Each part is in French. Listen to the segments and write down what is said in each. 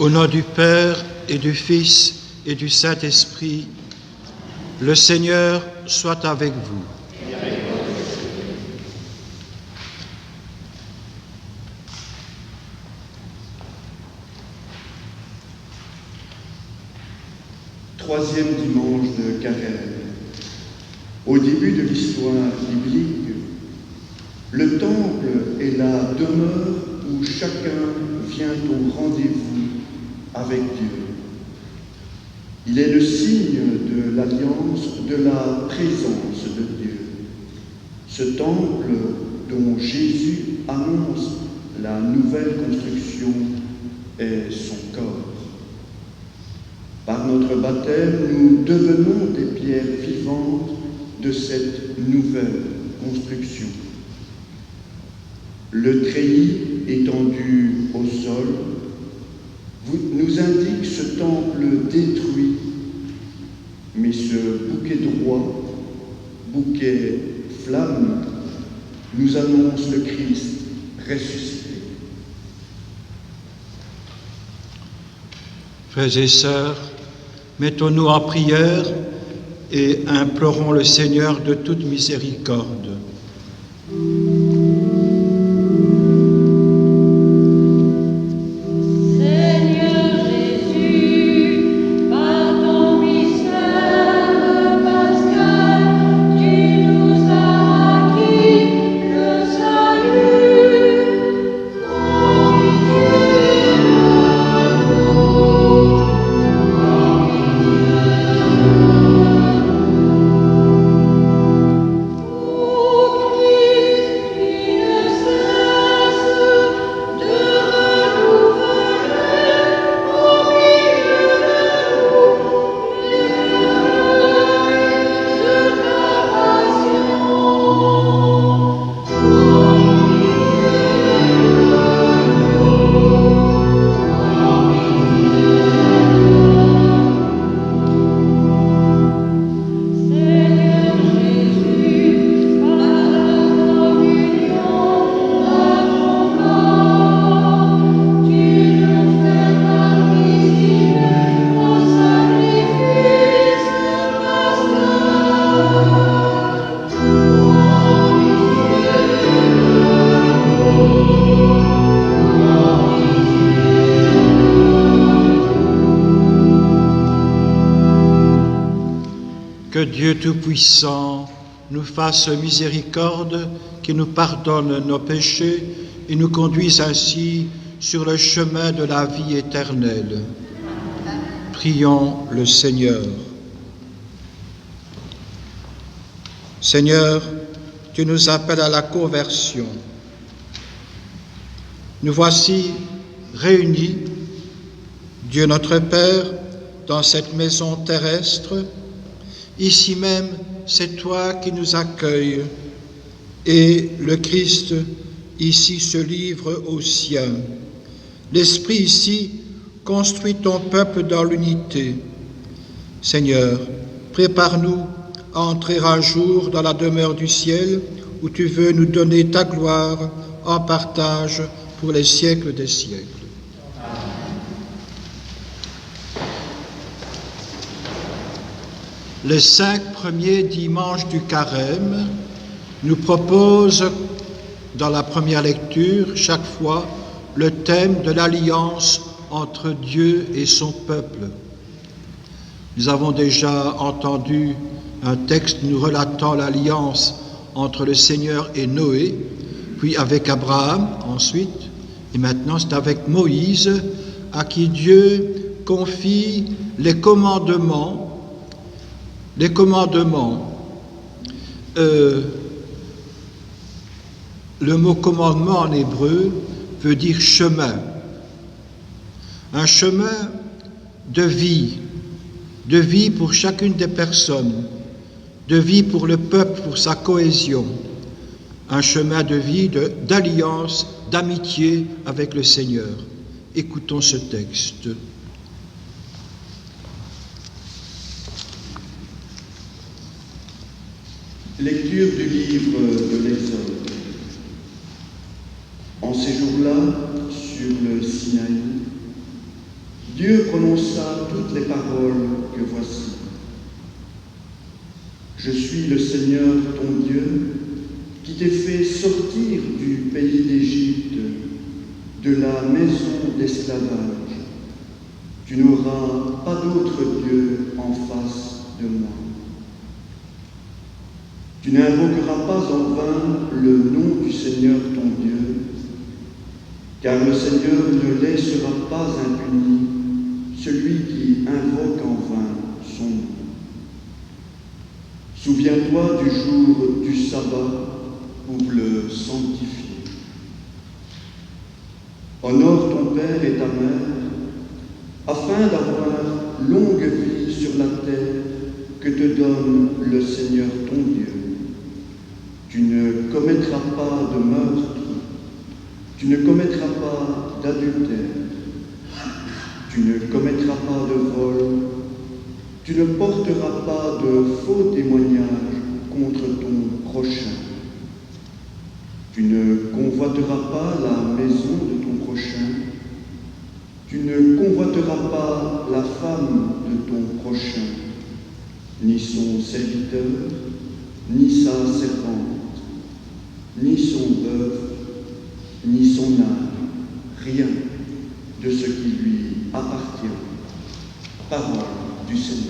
Au nom du Père et du Fils et du Saint-Esprit, le Seigneur soit avec vous. Troisième dimanche de Carême. Au début de l'histoire biblique, le temple est la demeure où chacun vient au rendez-vous avec Dieu. Il est le signe de l'alliance, de la présence de Dieu. Ce temple dont Jésus annonce la nouvelle construction est son corps. Par notre baptême, nous devenons des pierres vivantes de cette nouvelle construction. Le treillis étendu au sol nous indique ce temple détruit, mais ce bouquet droit, bouquet flamme, nous annonce le Christ ressuscité. Frères et sœurs, mettons-nous en prière et implorons le Seigneur de toute miséricorde. Que Dieu Tout-Puissant nous fasse miséricorde, qu'il nous pardonne nos péchés et nous conduise ainsi sur le chemin de la vie éternelle. Prions le Seigneur. Seigneur, tu nous appelles à la conversion. Nous voici réunis, Dieu notre Père, dans cette maison terrestre. Ici même, c'est toi qui nous accueilles, et le Christ ici se livre aux siens. L'Esprit ici construit ton peuple dans l'unité. Seigneur, prépare-nous à entrer un jour dans la demeure du ciel, où tu veux nous donner ta gloire en partage pour les siècles des siècles. Les 5 premiers dimanches du Carême nous proposent, dans la première lecture, chaque fois, le thème de l'alliance entre Dieu et son peuple. Nous avons déjà entendu un texte nous relatant l'alliance entre le Seigneur et Noé, puis avec Abraham ensuite, et maintenant c'est avec Moïse, à qui Dieu confie les commandements. Les commandements, le mot commandement en hébreu veut dire chemin. Un chemin de vie pour chacune des personnes, de vie pour le peuple, pour sa cohésion. Un chemin de vie, d'alliance, d'amitié avec le Seigneur. Écoutons ce texte. Lecture du livre de l'Exode. En ces jours-là, sur le Sinaï, Dieu prononça toutes les paroles que voici. Je suis le Seigneur ton Dieu, qui t'ai fait sortir du pays d'Égypte, de la maison d'esclavage. Tu n'auras pas d'autre Dieu en face de moi. Tu n'invoqueras pas en vain le nom du Seigneur ton Dieu, car le Seigneur ne laissera pas impuni celui qui invoque en vain son nom. Souviens-toi du jour du sabbat pour le sanctifier. Honore ton père et ta mère, afin d'avoir longue vie sur la terre que te donne le Seigneur ton Dieu. Tu ne commettras pas de meurtre, tu ne commettras pas d'adultère, tu ne commettras pas de vol, tu ne porteras pas de faux témoignages contre ton prochain. Tu ne convoiteras pas la maison de ton prochain, tu ne convoiteras pas la femme de ton prochain, ni son serviteur, ni sa servante, ni son bœuf, ni son âne, rien de ce qui lui appartient. Parole du Seigneur.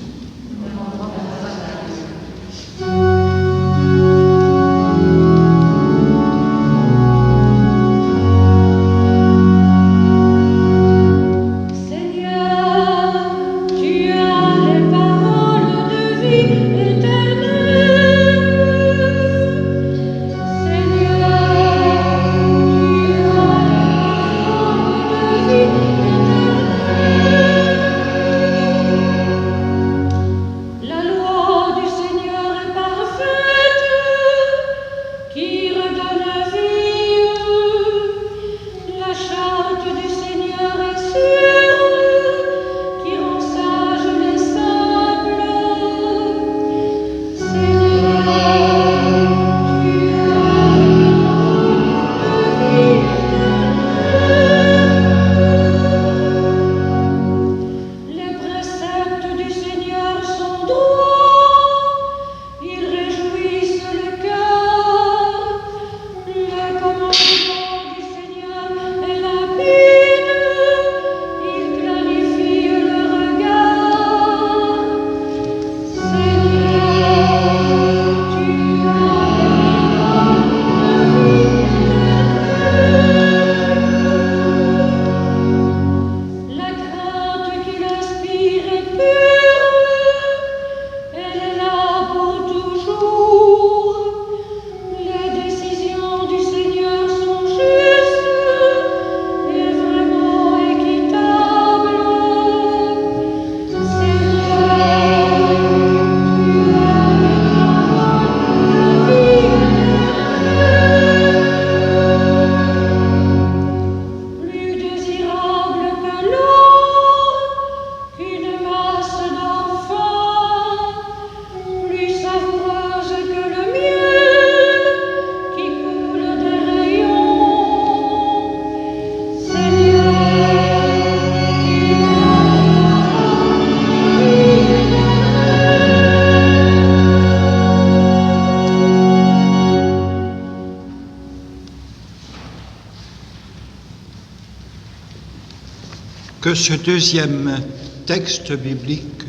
Que ce deuxième texte biblique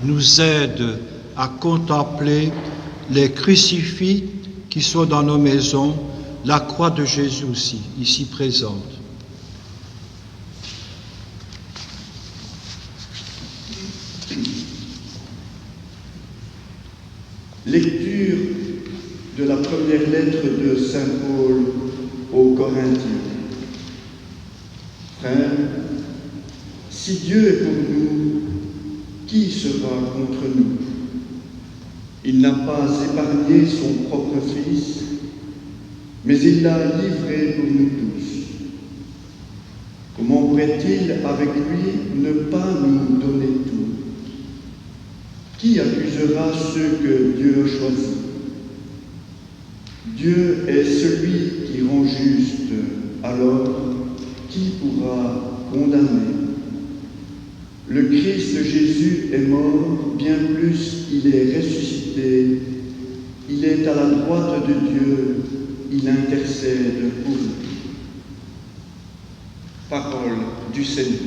nous aide à contempler les crucifix qui sont dans nos maisons, la croix de Jésus aussi, ici présente. Lecture de la première lettre de Saint Paul aux Corinthiens. Frères, si Dieu est pour nous, qui sera contre nous? Il n'a pas épargné son propre Fils, mais il l'a livré pour nous tous. Comment pourrait-il, avec lui, ne pas nous donner tout? Qui accusera ceux que Dieu a choisis? Dieu est celui qui rend juste. juste, alors qui pourra condamner? Le Christ Jésus est mort, bien plus, il est ressuscité. Il est à la droite de Dieu, il intercède pour nous. Parole du Seigneur.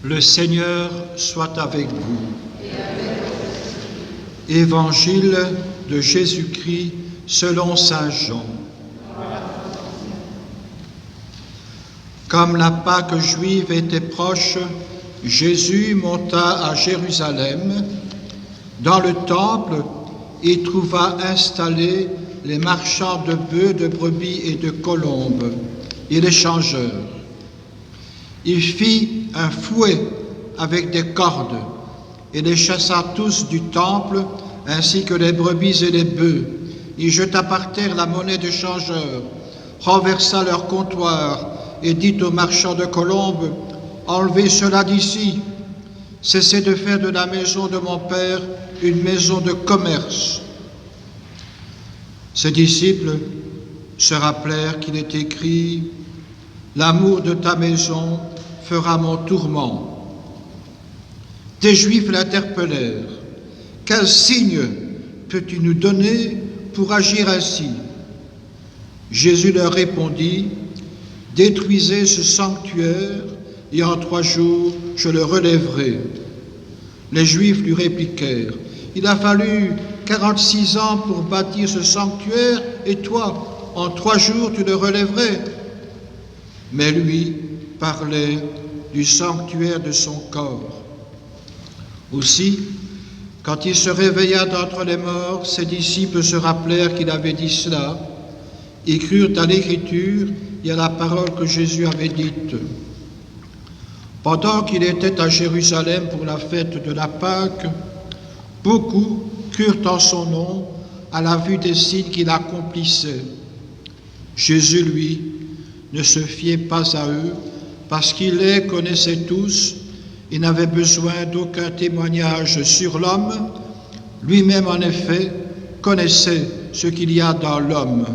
Le Seigneur soit avec vous. Évangile de Jésus-Christ selon saint Jean. Comme la Pâque juive était proche, Jésus monta à Jérusalem. Dans le temple, il trouva installés les marchands de bœufs, de brebis et de colombes, et les changeurs. Il fit un fouet avec des cordes et les chassa tous du temple, ainsi que les brebis et les bœufs. Il jeta par terre la monnaie des changeurs, renversa leur comptoir et dit aux marchands de colombes, « Enlevez cela d'ici, cessez de faire de la maison de mon Père une maison de commerce. » Ses disciples se rappelèrent qu'il est écrit, « L'amour de ta maison fera mon tourment. » Des Juifs l'interpellèrent. « Quel signe peux-tu nous donner pour agir ainsi ?» Jésus leur répondit, « Détruisez ce sanctuaire, et en 3 jours je le relèverai. » Les Juifs lui répliquèrent, « Il a fallu 46 ans pour bâtir ce sanctuaire, et toi, en 3 jours tu le relèverais. » Mais lui parlait du sanctuaire de son corps. Aussi, quand il se réveilla d'entre les morts, ses disciples se rappelèrent qu'il avait dit cela. Ils crurent à l'Écriture et à la parole que Jésus avait dite. Pendant qu'il était à Jérusalem pour la fête de la Pâque, beaucoup crurent en son nom à la vue des signes qu'il accomplissait. Jésus, lui, ne se fiait pas à eux, parce qu'il les connaissait tous et n'avait besoin d'aucun témoignage sur l'homme. Lui-même, en effet, connaissait ce qu'il y a dans l'homme.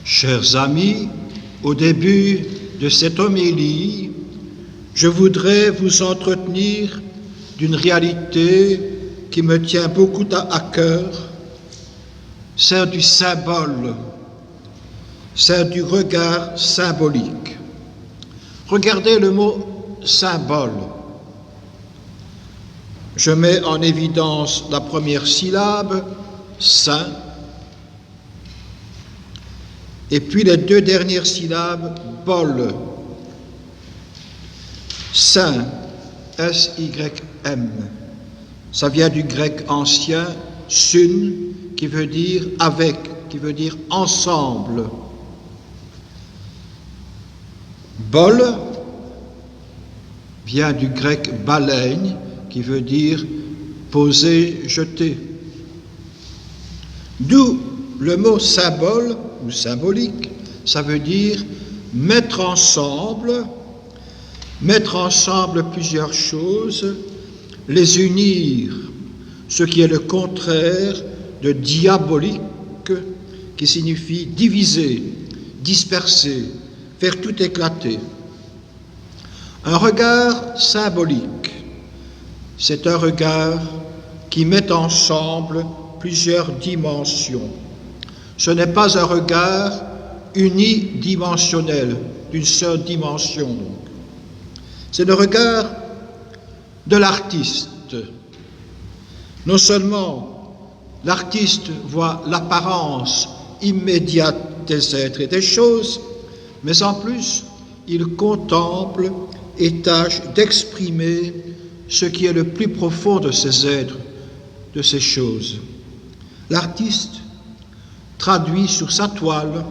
Chers amis, au début de cette homélie, je voudrais vous entretenir d'une réalité qui me tient beaucoup à cœur, celle du symbole, celle du regard symbolique. Regardez le mot symbole. Je mets en évidence la première syllabe, saint, et puis les deux dernières syllabes, bol. Saint, S-Y-M. Ça vient du grec ancien, sun, qui veut dire avec, qui veut dire ensemble. Bol vient du grec baleine, qui veut dire poser, jeter. D'où le mot symbole ou symbolique, ça veut dire mettre ensemble plusieurs choses, les unir, ce qui est le contraire de diabolique, qui signifie diviser, disperser, faire tout éclater. Un regard symbolique, c'est un regard qui met ensemble plusieurs dimensions. Ce n'est pas un regard unidimensionnel, d'une seule dimension. C'est le regard de l'artiste. Non seulement l'artiste voit l'apparence immédiate des êtres et des choses, mais en plus, il contemple et tâche d'exprimer ce qui est le plus profond de ces êtres, de ces choses. L'artiste traduit sur sa toile,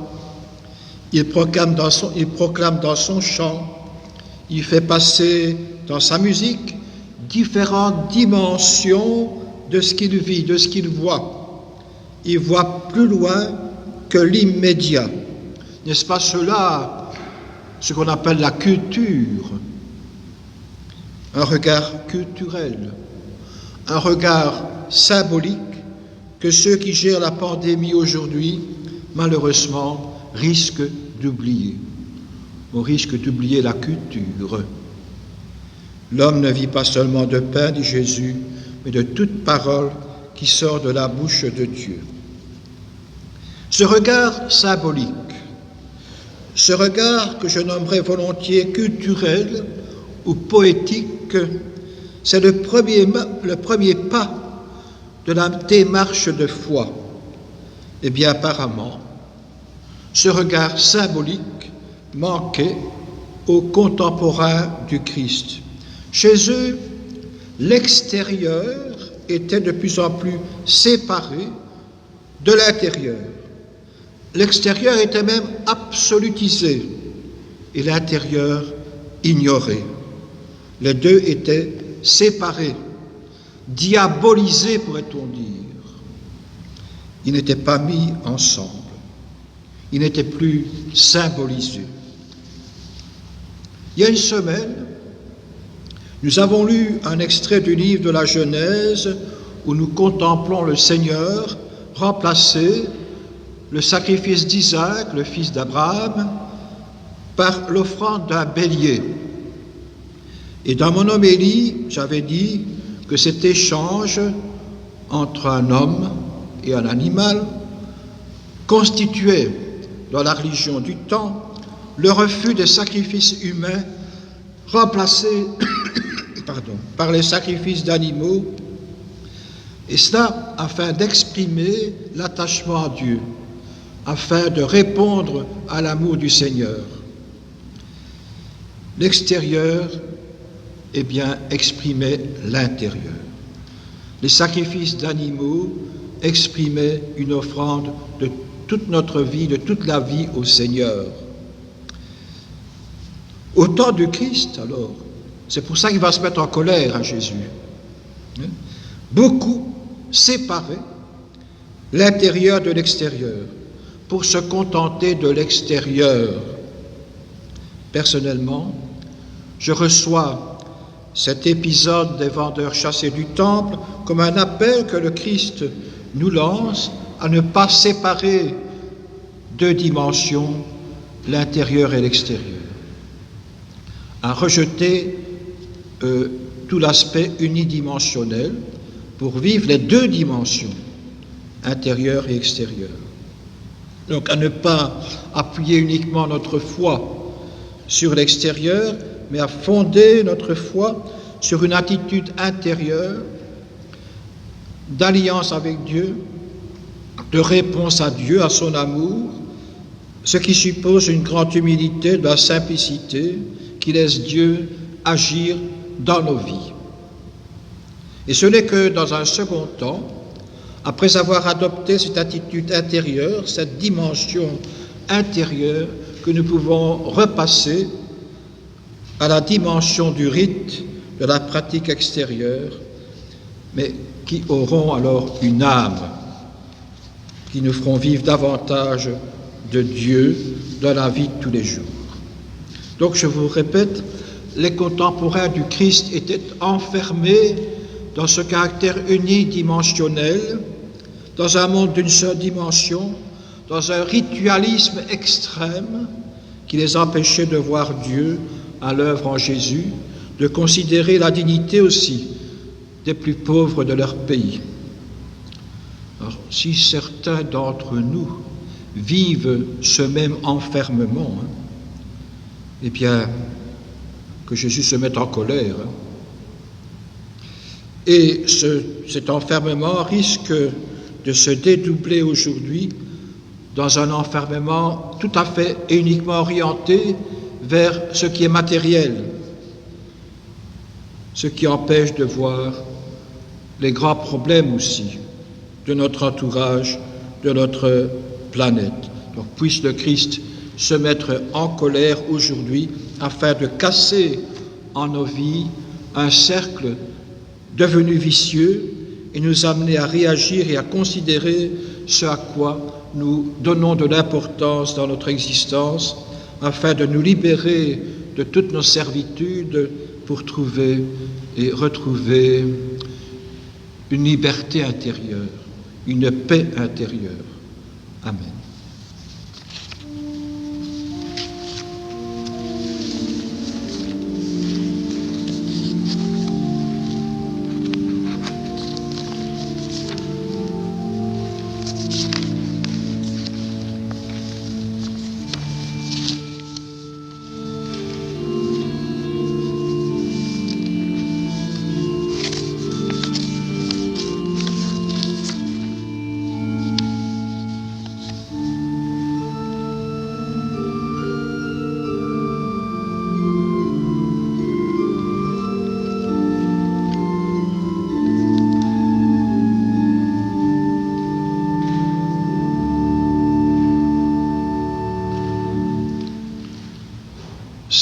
il proclame dans son chant, il fait passer dans sa musique différentes dimensions de ce qu'il vit, de ce qu'il voit. Il voit plus loin que l'immédiat. N'est-ce pas cela, ce qu'on appelle la culture? Un regard culturel, un regard symbolique que ceux qui gèrent la pandémie aujourd'hui, malheureusement, risquent d'oublier. On risque d'oublier la culture. L'homme ne vit pas seulement de pain, dit Jésus, mais de toute parole qui sort de la bouche de Dieu. Ce regard symbolique, ce regard que je nommerais volontiers culturel ou poétique, c'est le premier pas de la démarche de foi. Eh bien, apparemment, ce regard symbolique manquait aux contemporains du Christ. Chez eux, l'extérieur était de plus en plus séparé de l'intérieur. L'extérieur était même absolutisé et l'intérieur ignoré. Les deux étaient séparés, diabolisés, pourrait-on dire. Ils n'étaient pas mis ensemble. Ils n'étaient plus symbolisés. Il y a une semaine, nous avons lu un extrait du livre de la Genèse où nous contemplons le Seigneur remplacer le sacrifice d'Isaac, le fils d'Abraham, par l'offrande d'un bélier. Et dans mon homélie, j'avais dit que cet échange entre un homme et un animal constituait, dans la religion du temps, le refus des sacrifices humains remplacés par les sacrifices d'animaux, et cela afin d'exprimer l'attachement à Dieu, afin de répondre à l'amour du Seigneur. L'extérieur, eh bien, exprimait l'intérieur. Les sacrifices d'animaux exprimaient une offrande de toute notre vie, de toute la vie au Seigneur. Au temps du Christ, alors, c'est pour ça qu'il va se mettre en colère à Jésus. Beaucoup séparaient l'intérieur de l'extérieur pour se contenter de l'extérieur. Personnellement, je reçois cet épisode des vendeurs chassés du temple comme un appel que le Christ nous lance à ne pas séparer deux dimensions, l'intérieur et l'extérieur, à rejeter tout l'aspect unidimensionnel pour vivre les deux dimensions, intérieure et extérieure. Donc à ne pas appuyer uniquement notre foi sur l'extérieur, mais à fonder notre foi sur une attitude intérieure d'alliance avec Dieu, de réponse à Dieu, à son amour, ce qui suppose une grande humilité, de la simplicité qui laisse Dieu agir dans nos vies. Et ce n'est que dans un second temps, après avoir adopté cette attitude intérieure, cette dimension intérieure, que nous pouvons repasser à la dimension du rite, de la pratique extérieure, mais qui auront alors une âme, qui nous feront vivre davantage de Dieu dans la vie de tous les jours. Donc je vous répète, les contemporains du Christ étaient enfermés dans ce caractère unidimensionnel, dans un monde d'une seule dimension, dans un ritualisme extrême qui les empêchait de voir Dieu à l'œuvre en Jésus, de considérer la dignité aussi des plus pauvres de leur pays. Alors, si certains d'entre nous vivent ce même enfermement, eh bien, que Jésus se mette en colère. Et cet enfermement risque de se dédoubler aujourd'hui dans un enfermement tout à fait et uniquement orienté vers ce qui est matériel, ce qui empêche de voir les grands problèmes aussi de notre entourage, de notre planète. Donc puisse le Christ se mettre en colère aujourd'hui afin de casser en nos vies un cercle devenu vicieux et nous amener à réagir et à considérer ce à quoi nous donnons de l'importance dans notre existence afin de nous libérer de toutes nos servitudes pour trouver et retrouver une liberté intérieure, une paix intérieure. Amen.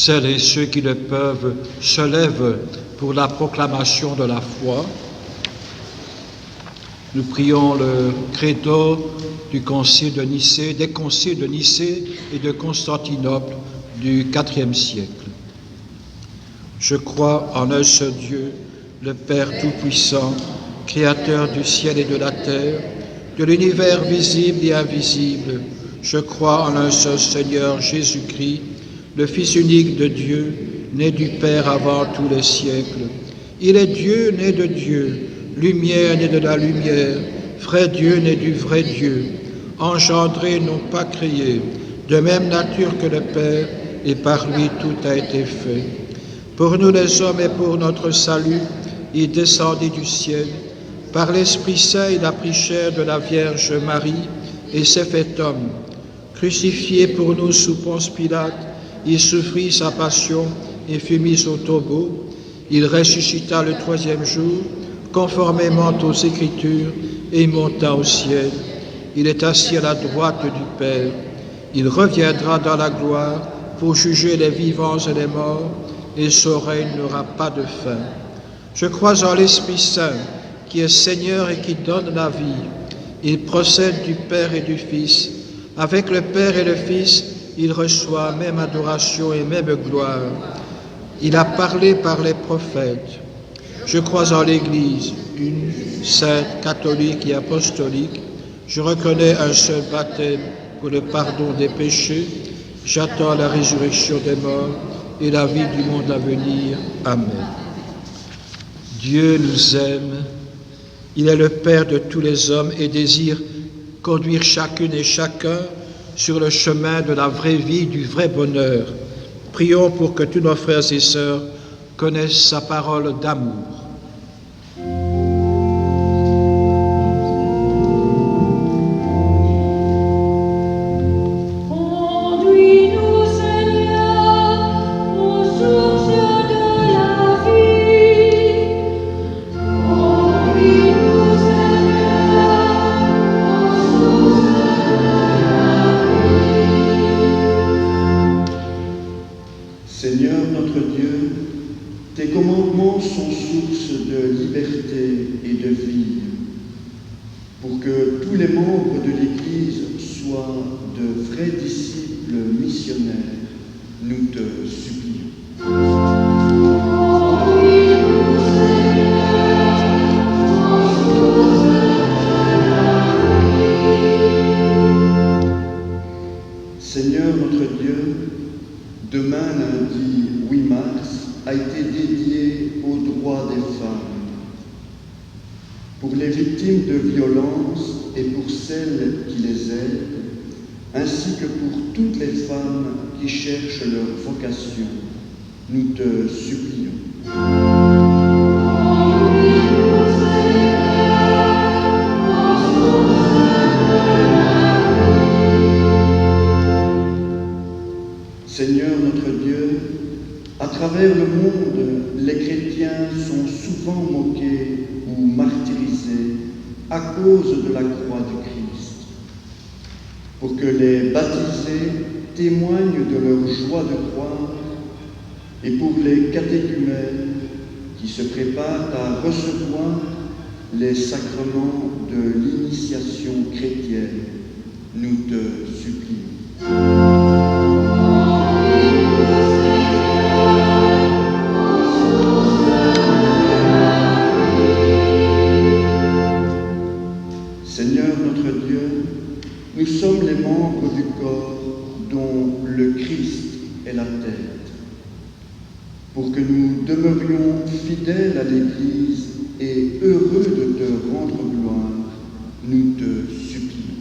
Celles et ceux qui le peuvent se lèvent pour la proclamation de la foi. Nous prions le credo du concile de Nicée, des conciles de Nicée et de Constantinople du IVe siècle. Je crois en un seul Dieu, le Père Tout-Puissant, Créateur du ciel et de la terre, de l'univers visible et invisible. Je crois en un seul Seigneur Jésus-Christ, le Fils unique de Dieu, né du Père avant tous les siècles. Il est Dieu né de Dieu, lumière né de la lumière, vrai Dieu né du vrai Dieu, engendré non pas créé, de même nature que le Père, et par lui tout a été fait. Pour nous les hommes et pour notre salut, il descendit du ciel. Par l'Esprit Saint, il a pris chair de la Vierge Marie et s'est fait homme. Crucifié pour nous sous Ponce Pilate, il souffrit sa passion et fut mis au tombeau. Il ressuscita le troisième jour, conformément aux Écritures, et monta au ciel. Il est assis à la droite du Père. Il reviendra dans la gloire pour juger les vivants et les morts, et son règne n'aura pas de fin. Je crois en l'Esprit Saint, qui est Seigneur et qui donne la vie. Il procède du Père et du Fils. Avec le Père et le Fils, il reçoit même adoration et même gloire. Il a parlé par les prophètes. Je crois en l'Église, une sainte, catholique et apostolique. Je reconnais un seul baptême pour le pardon des péchés. J'attends la résurrection des morts et la vie du monde à venir. Amen. Dieu nous aime. Il est le Père de tous les hommes et désire conduire chacune et chacun sur le chemin de la vraie vie, du vrai bonheur. Prions pour que tous nos frères et sœurs connaissent sa parole d'amour. Conduis-nous, Seigneur, aux sources de la vie. Conduis-nous, Seigneur, aux sources de la vie. Seigneur notre Dieu, tes commandements sont source de liberté et de vie, pour que tous les membres de l'Église soient de vrais disciples missionnaires, nous te supplions. Conduis-nous, Seigneur, aux sources de la vie. Seigneur notre Dieu, demain lundi 8 mars a été dédié aux droits des femmes. Pour les victimes de violences et pour celles qui les aident, ainsi que pour toutes les femmes qui cherchent leur vocation, nous te supplions. Conduis-nous, Seigneur, aux sources de la vie. Seigneur notre Dieu, à travers le monde, les chrétiens sont souvent moqués ou martyrisés à cause de la croix du Christ. Pour que les baptisés témoignent de leur joie de croire et pour les catéchumènes qui se préparent à recevoir les sacrements de l'initiation chrétienne, nous te supplions. Seigneur notre Dieu, nous sommes les membres du corps dont le Christ est la tête. Pour que nous demeurions fidèles à l'Église et heureux de te rendre gloire, nous te supplions.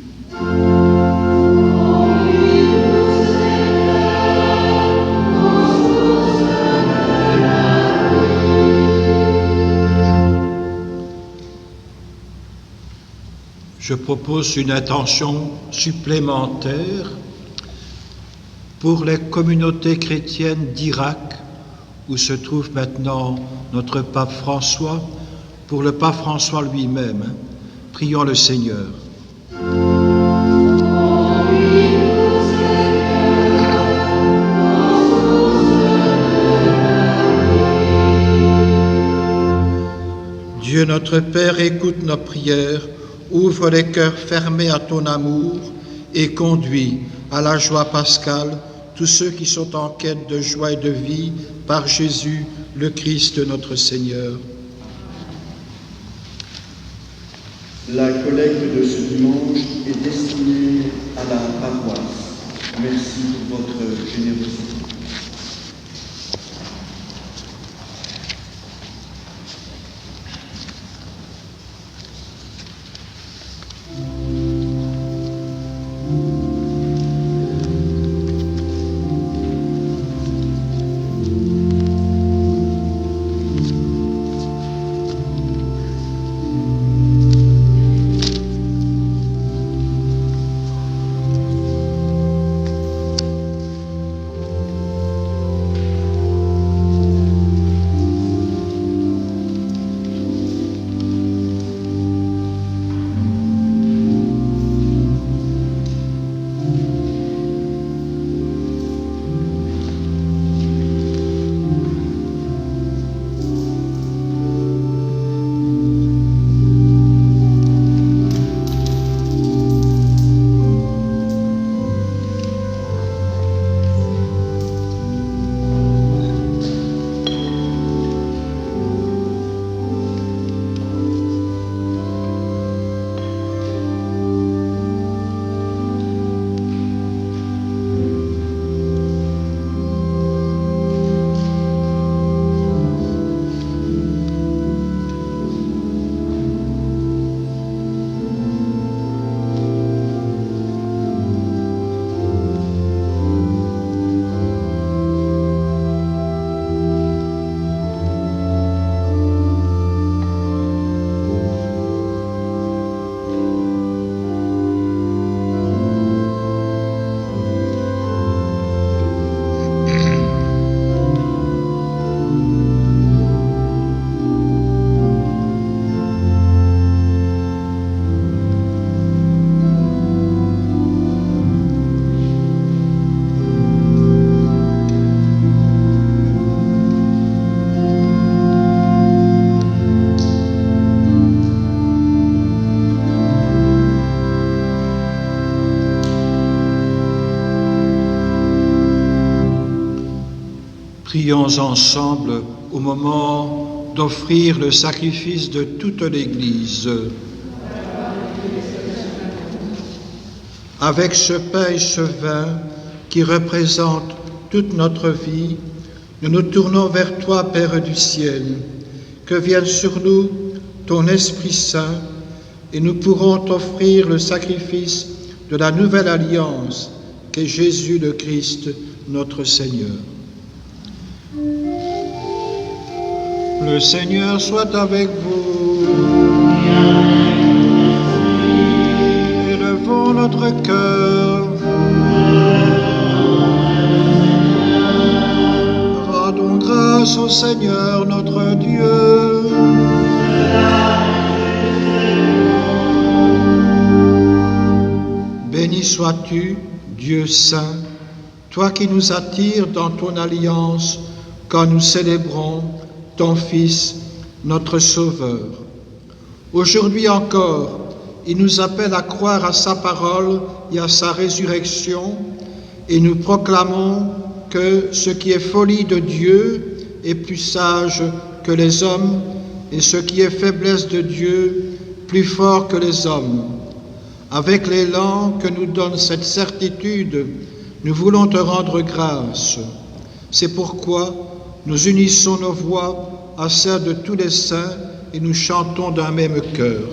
Je propose une intention supplémentaire pour les communautés chrétiennes d'Irak, où se trouve maintenant notre pape François, pour le pape François lui-même. Prions le Seigneur. Dieu notre Père, écoute nos prières, ouvre les cœurs fermés à ton amour et conduis à la joie pascale tous ceux qui sont en quête de joie et de vie par Jésus, le Christ notre Seigneur. La collecte de ce dimanche est destinée à la paroisse. Merci pour votre générosité. Prions ensemble au moment d'offrir le sacrifice de toute l'Église. Avec ce pain et ce vin qui représentent toute notre vie, nous nous tournons vers toi, Père du ciel. Que vienne sur nous ton Esprit Saint et nous pourrons t'offrir le sacrifice de la nouvelle alliance qu'est Jésus le Christ, notre Seigneur. Le Seigneur soit avec vous. Élevons notre cœur. Rendons grâce au Seigneur notre Dieu. Béni sois-tu, Dieu saint, toi qui nous attires dans ton alliance quand nous célébrons ton Fils, notre Sauveur. Aujourd'hui encore, il nous appelle à croire à sa parole et à sa résurrection, et nous proclamons que ce qui est folie de Dieu est plus sage que les hommes, et ce qui est faiblesse de Dieu plus fort que les hommes. Avec l'élan que nous donne cette certitude, nous voulons te rendre grâce. C'est pourquoi nous unissons nos voix à celles de tous les saints et nous chantons d'un même cœur.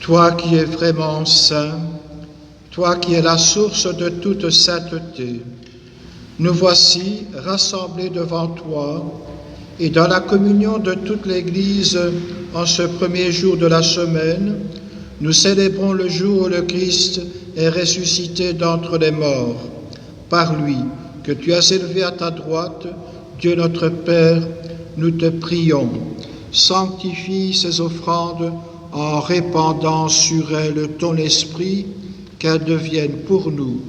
Toi qui es vraiment saint, toi qui es la source de toute sainteté, nous voici rassemblés devant toi et dans la communion de toute l'Église en ce premier jour de la semaine, nous célébrons le jour où le Christ est ressuscité d'entre les morts. Par lui, que tu as élevé à ta droite, Dieu notre Père, nous te prions. Sanctifie ces offrandes en répandant sur elles ton esprit, qu'elles deviennent pour nous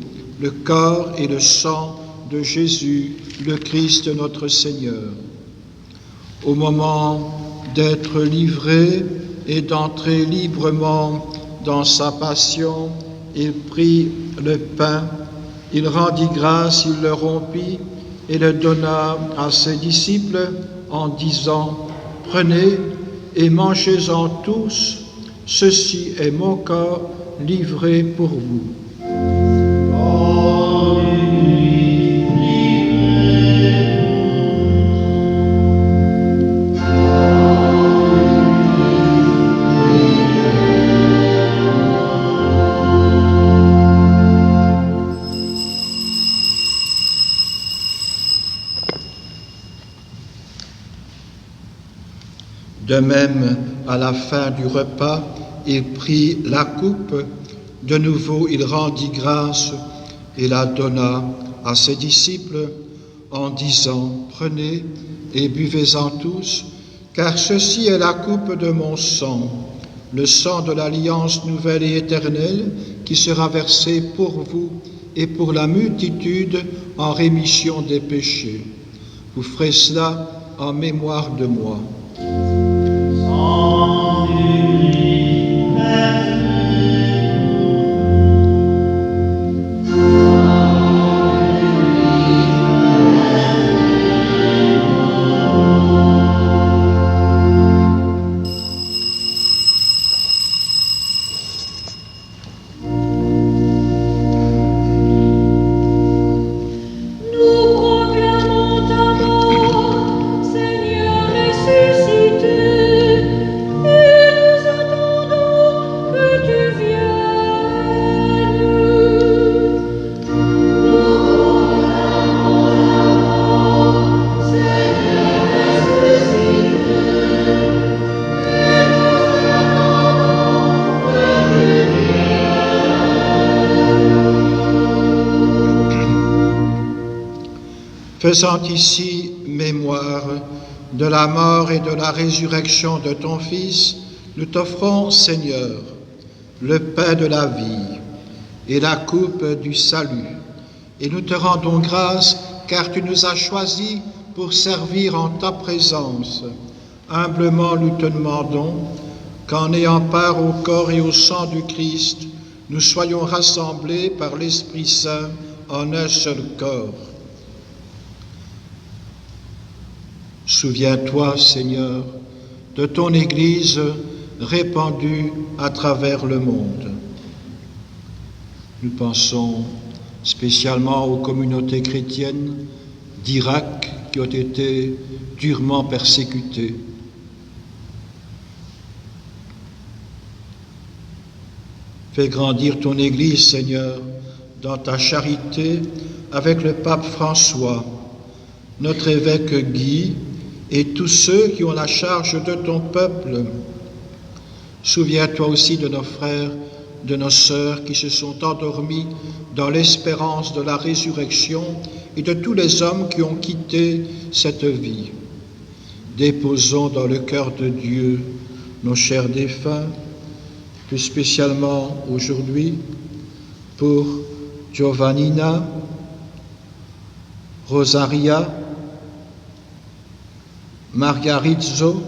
le corps et le sang de Jésus, le Christ notre Seigneur. Au moment d'être livré et d'entrer librement dans sa passion, il prit le pain, il rendit grâce, il le rompit et le donna à ses disciples en disant « Prenez et mangez-en tous, ceci est mon corps livré pour vous. » De même, à la fin du repas, il prit la coupe. De nouveau, il rendit grâce et la donna à ses disciples en disant « Prenez et buvez-en tous, car ceci est la coupe de mon sang, le sang de l'alliance nouvelle et éternelle qui sera versé pour vous et pour la multitude en rémission des péchés. Vous ferez cela en mémoire de moi. » Nous proclamons Faisant ici mémoire de la mort et de la résurrection de ton Fils, nous t'offrons, Seigneur, le pain de la vie et la coupe du salut. Et nous te rendons grâce car tu nous as choisis pour servir en ta présence. Humblement nous te demandons qu'en ayant part au corps et au sang du Christ, nous soyons rassemblés par l'Esprit Saint en un seul corps. Souviens-toi, Seigneur, de ton Église répandue à travers le monde. Nous pensons spécialement aux communautés chrétiennes d'Irak qui ont été durement persécutées. Fais grandir ton Église, Seigneur, dans ta charité avec le pape François, notre évêque Guy et tous ceux qui ont la charge de ton peuple. Souviens-toi aussi de nos frères, de nos sœurs qui se sont endormis dans l'espérance de la résurrection et de tous les hommes qui ont quitté cette vie. Déposons dans le cœur de Dieu nos chers défunts, plus spécialement aujourd'hui pour Giovannina, Rosaria, Margarizzo,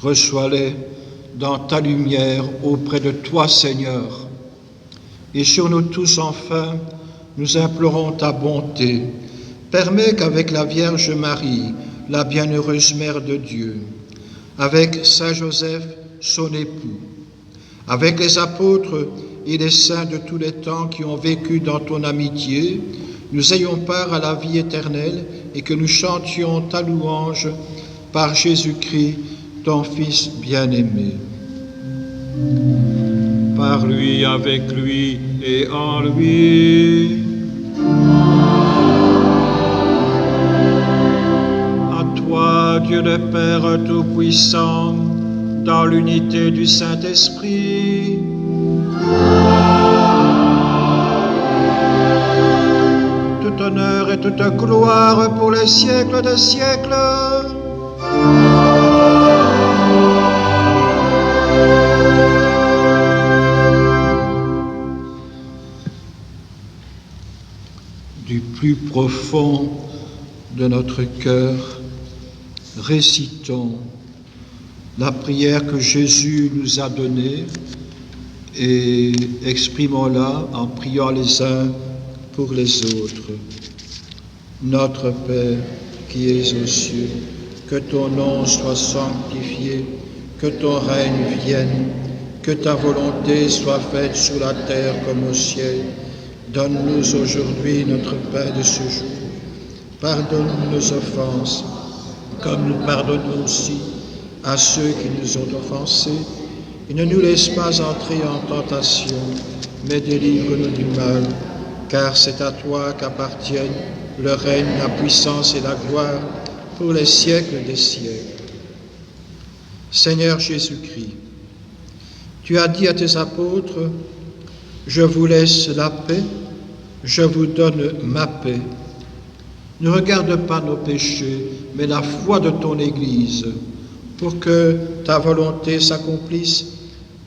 reçois-les dans ta lumière auprès de toi, Seigneur. Et sur nous tous, enfin, nous implorons ta bonté. Permets qu'avec la Vierge Marie, la bienheureuse Mère de Dieu, avec Saint Joseph, son époux, avec les apôtres et les saints de tous les temps qui ont vécu dans ton amitié, nous ayons part à la vie éternelle et que nous chantions ta louange par Jésus-Christ, ton Fils bien-aimé. Par lui, avec lui et en lui. À toi, Dieu le Père Tout-Puissant, dans l'unité du Saint-Esprit, tout honneur et toute gloire pour les siècles des siècles. Du plus profond de notre cœur, récitons la prière que Jésus nous a donnée et exprimons-la en priant les uns pour les autres. Notre Père qui es aux cieux, que ton nom soit sanctifié, que ton règne vienne, que ta volonté soit faite sur la terre comme au ciel. Donne-nous aujourd'hui notre pain de ce jour. Pardonne-nous nos offenses, comme nous pardonnons aussi à ceux qui nous ont offensés. Et ne nous laisse pas entrer en tentation, mais délivre-nous du mal, car c'est à toi qu'appartiennent le règne, la puissance et la gloire pour les siècles des siècles. Seigneur Jésus-Christ, tu as dit à tes apôtres, « Je vous laisse la paix, je vous donne ma paix. » Ne regarde pas nos péchés, mais la foi de ton Église, pour que ta volonté s'accomplisse.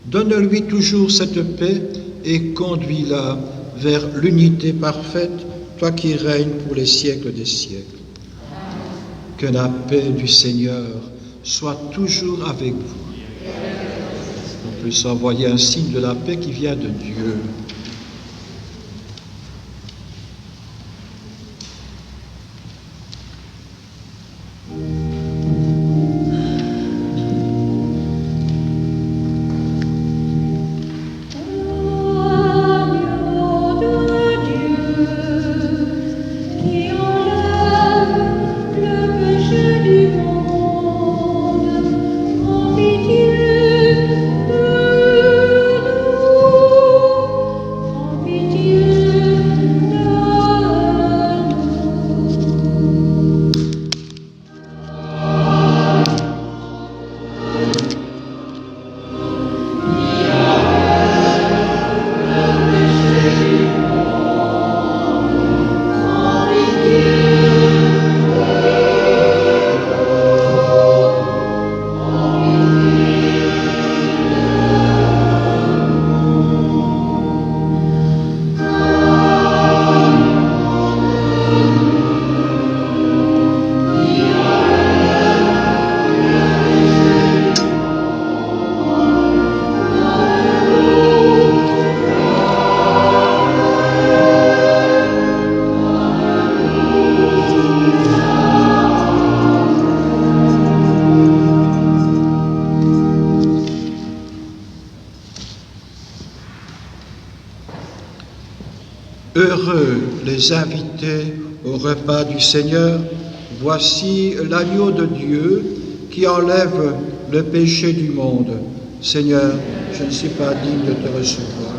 Donne-lui toujours cette paix et conduis-la vers l'unité parfaite, toi qui règnes pour les siècles des siècles. Que la paix du Seigneur soit toujours avec vous. On peut s'envoyer un signe de la paix qui vient de Dieu. Heureux les invités au repas du Seigneur. Voici l'agneau de Dieu qui enlève le péché du monde. Seigneur, je ne suis pas digne de te recevoir,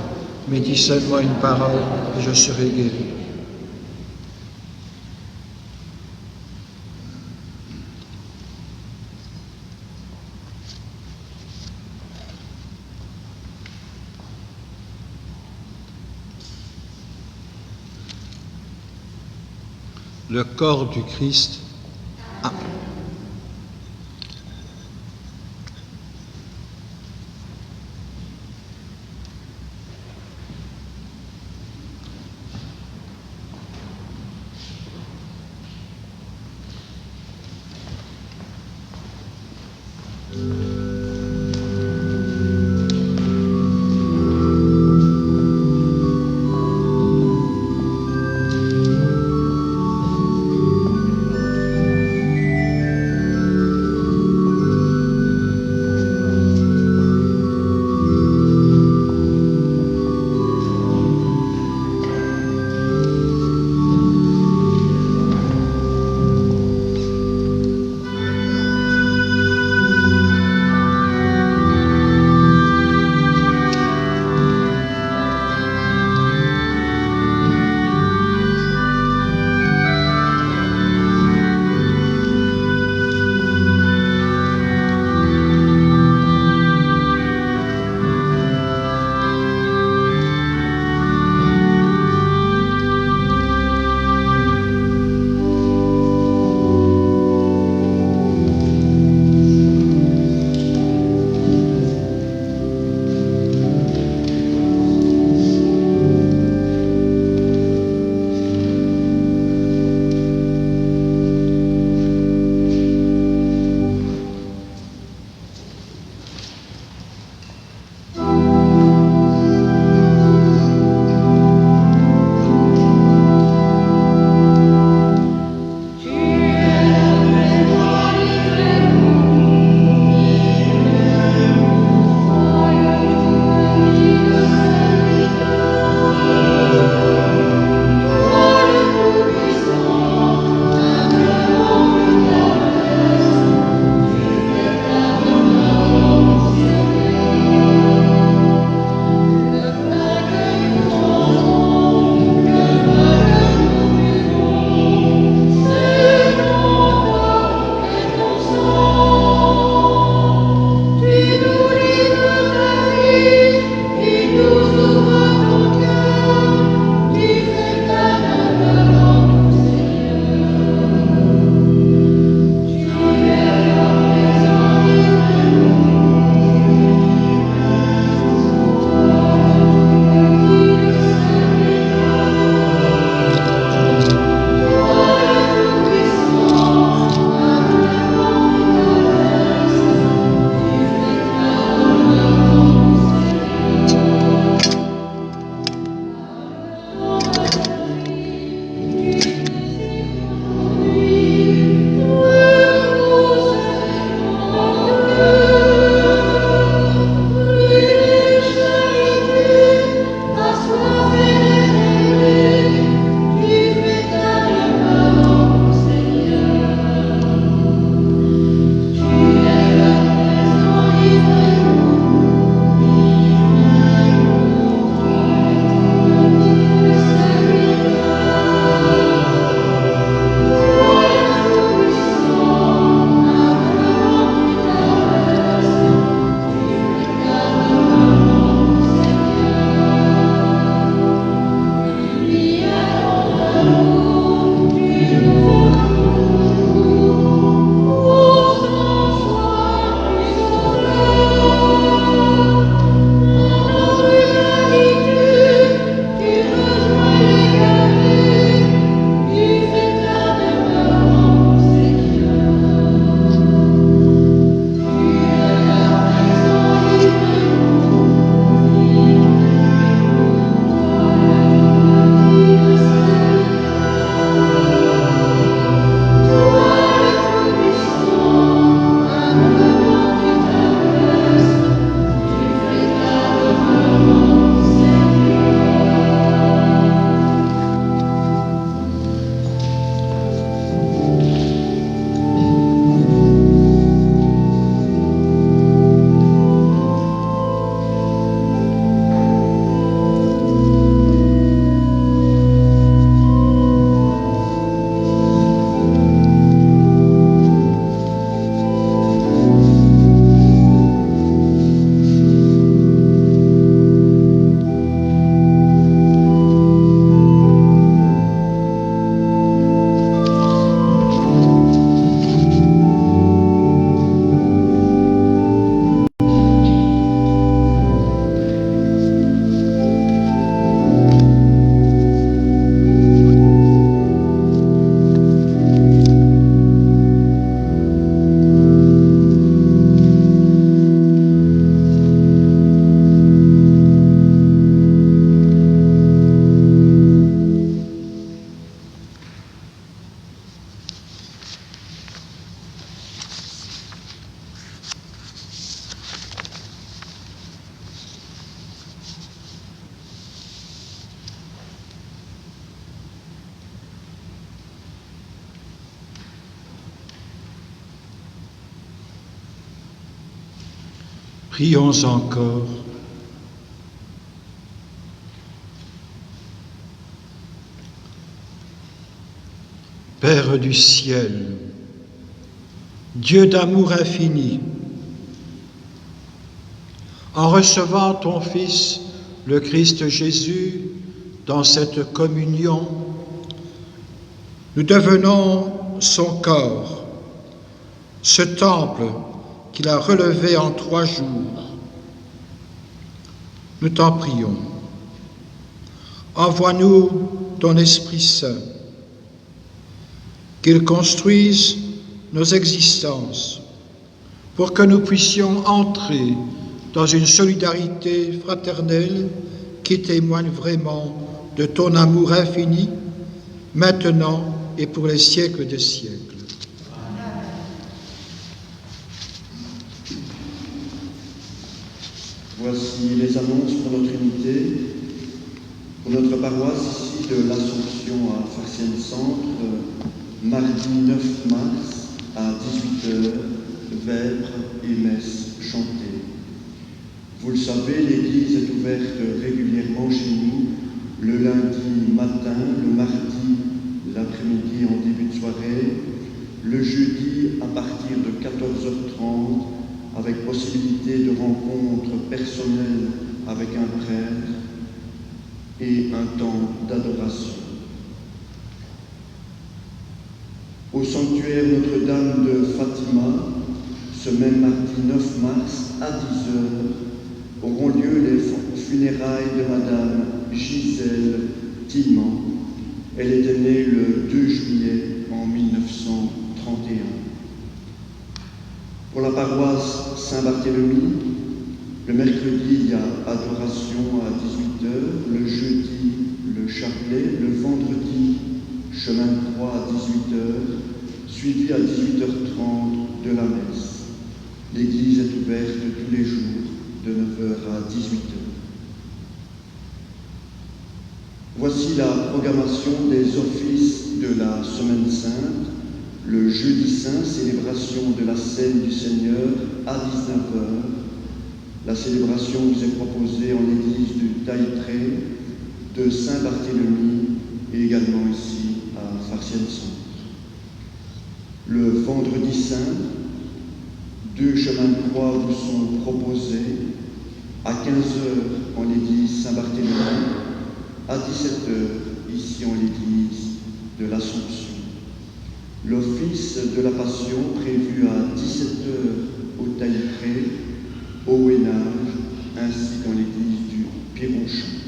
mais dis seulement une parole et je serai guéri. Le corps du Christ. Amen. Prions encore. Père du ciel, Dieu d'amour infini, en recevant ton Fils, le Christ Jésus, dans cette communion, nous devenons son corps, ce temple qu'il a relevé en 3 jours. Nous t'en prions. Envoie-nous ton Esprit Saint, qu'il construise nos existences pour que nous puissions entrer dans une solidarité fraternelle qui témoigne vraiment de ton amour infini, maintenant et pour les siècles des siècles. Voici les annonces pour notre unité, pour notre paroisse ici de l'Assomption à Farciennes Centre, mardi 9 mars à 18h, vêpres et messes chantées. Vous le savez, l'Église est ouverte régulièrement chez nous, le lundi matin, le mardi l'après-midi en début de soirée, le jeudi à partir de 14h30, avec possibilité de rencontre personnelle avec un prêtre et un temps d'adoration. Au sanctuaire Notre-Dame de Fatima, ce même mardi 9 mars à 10h, auront lieu les funérailles de Madame Gisèle Tilman. Elle était née le 2 juillet en 1931. Pour la paroisse Saint-Barthélemy, le mercredi, il y a adoration à 18h, le jeudi, le chapelet, le vendredi, chemin de croix à 18h, suivi à 18h30 de la messe. L'église est ouverte tous les jours, de 9h à 18h. Voici la programmation des offices de la Semaine Sainte. Le jeudi saint, célébration de la scène du Seigneur à 19h. La célébration vous est proposée en l'église du Tailletré de Saint-Barthélemy et également ici à Farciennes Centre. Le vendredi saint, 2 chemins de croix vous sont proposés à 15h en l'église Saint-Barthélemy, à 17h ici en l'église de l'Assomption. L'office de la Passion prévu à 17h au Tailletré, au Hénage, ainsi qu'en l'église du Pironchon.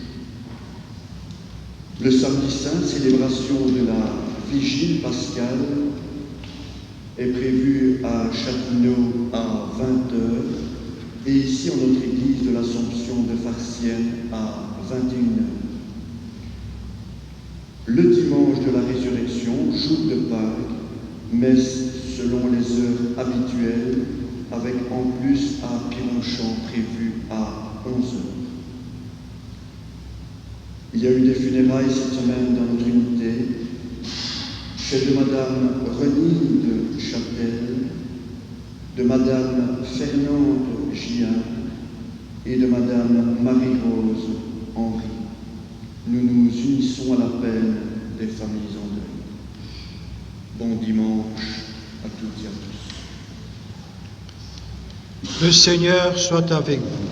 Le samedi saint, célébration de la Vigile pascale, est prévue à Châtillon à 20h et ici en notre église de l'Assomption de Farciennes à 21h. Le dimanche de la Résurrection, jour de Pâques, messe selon les heures habituelles, avec en plus à Pironchon prévu à 11h. Il y a eu des funérailles cette semaine dans notre unité, celle de Madame Renille Châtel, de Madame Fernande Gian et de Madame Marie-Rose Henry. Nous nous unissons à l'appel des familles en deuil. Bon dimanche à toutes et à tous. Le Seigneur soit avec vous.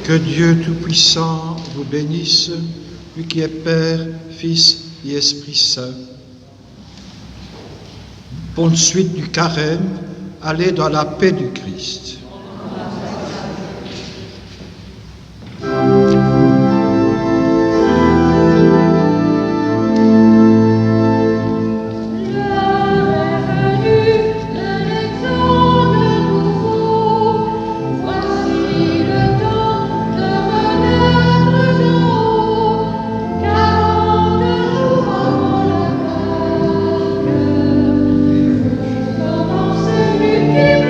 Que Dieu Tout-Puissant vous bénisse, lui qui est Père, Fils et Esprit Saint. Bonne suite du carême, allez dans la paix du Christ. Comment celui qui m'aimait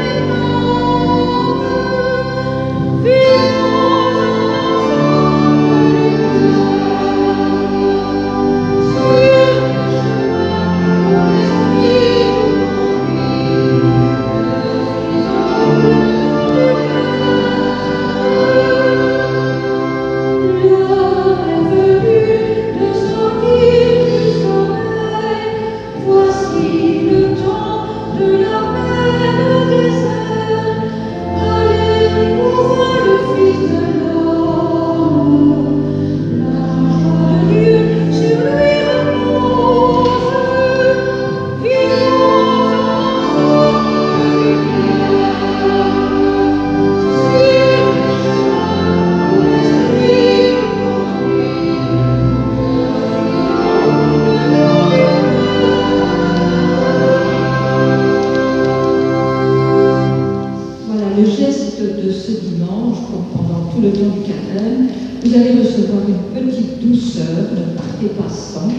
vous allez recevoir une petite douceur, ne partez pas sans.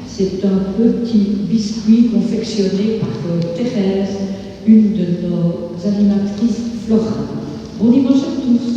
C'est un petit biscuit confectionné par Thérèse, une de nos animatrices florales. Bon dimanche à tous.